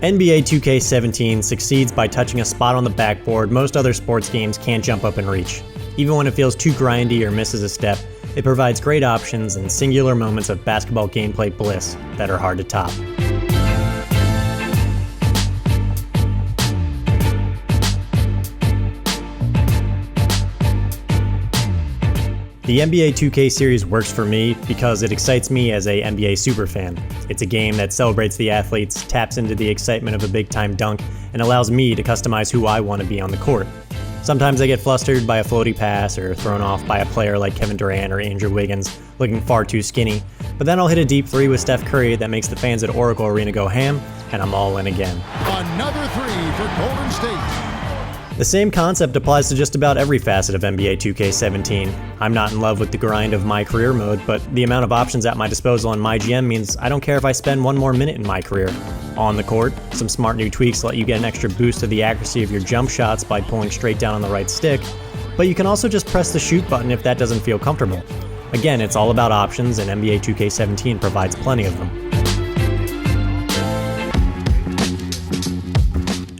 NBA 2K17 succeeds by touching a spot on the backboard most other sports games can't jump up and reach. Even when it feels too grindy or misses a step, it provides great options and singular moments of basketball gameplay bliss that are hard to top. The NBA 2K series works for me because it excites me as a NBA superfan. It's a game that celebrates the athletes, taps into the excitement of a big-time dunk, and allows me to customize who I want to be on the court. Sometimes I get flustered by a floaty pass or thrown off by a player like Kevin Durant or Andrew Wiggins looking far too skinny, but then I'll hit a deep three with Steph Curry that makes the fans at Oracle Arena go ham, and I'm all in again. Another three for Golden State. The same concept applies to just about every facet of NBA 2K17. I'm not in love with the grind of my career mode, but the amount of options at my disposal on my GM means I don't care if I spend one more minute in my career. On the court, some smart new tweaks let you get an extra boost to the accuracy of your jump shots by pulling straight down on the right stick, but you can also just press the shoot button if that doesn't feel comfortable. Again, it's all about options, and NBA 2K17 provides plenty of them.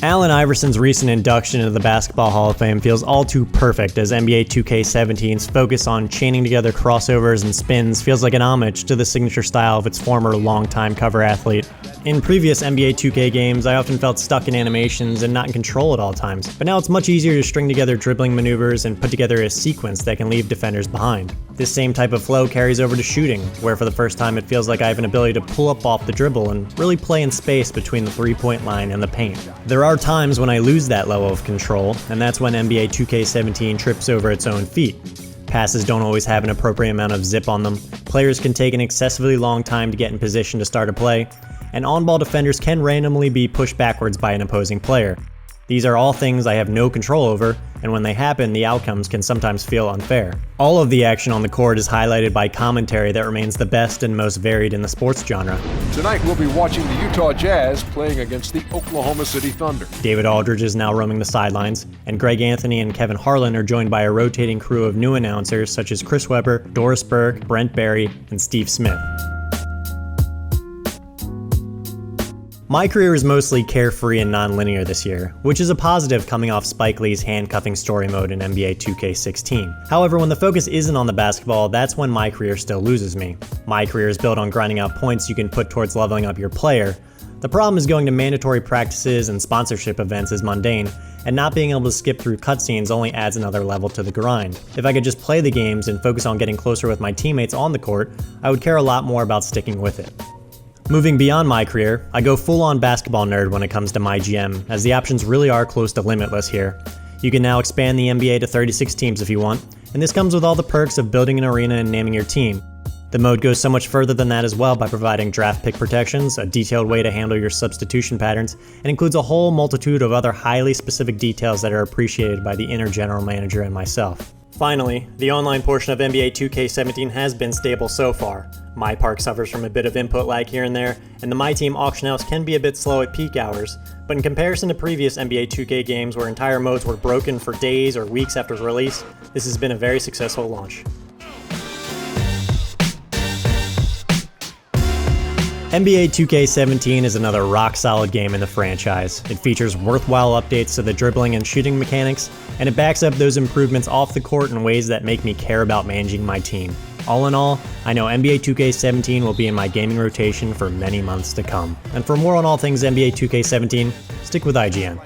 Allen Iverson's recent induction into the Basketball Hall of Fame feels all too perfect, as NBA 2K17's focus on chaining together crossovers and spins feels like an homage to the signature style of its former longtime cover athlete. In previous NBA 2K games, I often felt stuck in animations and not in control at all times, but now it's much easier to string together dribbling maneuvers and put together a sequence that can leave defenders behind. This same type of flow carries over to shooting, where for the first time it feels like I have an ability to pull up off the dribble and really play in space between the three-point line and the paint. There are times when I lose that level of control, and that's when NBA 2K17 trips over its own feet. Passes don't always have an appropriate amount of zip on them, players can take an excessively long time to get in position to start a play, and on-ball defenders can randomly be pushed backwards by an opposing player. These are all things I have no control over, and when they happen, the outcomes can sometimes feel unfair. All of the action on the court is highlighted by commentary that remains the best and most varied in the sports genre. Tonight we'll be watching the Utah Jazz playing against the Oklahoma City Thunder. David Aldridge is now roaming the sidelines, and Greg Anthony and Kevin Harlan are joined by a rotating crew of new announcers such as Chris Webber, Doris Burke, Brent Barry, and Steve Smith. My career is mostly carefree and non-linear this year, which is a positive coming off Spike Lee's handcuffing story mode in NBA 2K16. However, when the focus isn't on the basketball, that's when my career still loses me. My career is built on grinding out points you can put towards leveling up your player. The problem is going to mandatory practices and sponsorship events is mundane, and not being able to skip through cutscenes only adds another level to the grind. If I could just play the games and focus on getting closer with my teammates on the court, I would care a lot more about sticking with it. Moving beyond my career, I go full-on basketball nerd when it comes to my GM, as the options really are close to limitless here. You can now expand the NBA to 36 teams if you want, and this comes with all the perks of building an arena and naming your team. The mode goes so much further than that as well by providing draft pick protections, a detailed way to handle your substitution patterns, and includes a whole multitude of other highly specific details that are appreciated by the inner general manager and myself. Finally, the online portion of NBA 2K17 has been stable so far. My Park suffers from a bit of input lag here and there, and the My Team auction house can be a bit slow at peak hours, but in comparison to previous NBA 2K games where entire modes were broken for days or weeks after release, this has been a very successful launch. NBA 2K17 is another rock-solid game in the franchise. It features worthwhile updates to the dribbling and shooting mechanics, and it backs up those improvements off the court in ways that make me care about managing my team. All in all, I know NBA 2K17 will be in my gaming rotation for many months to come. And for more on all things NBA 2K17, stick with IGN.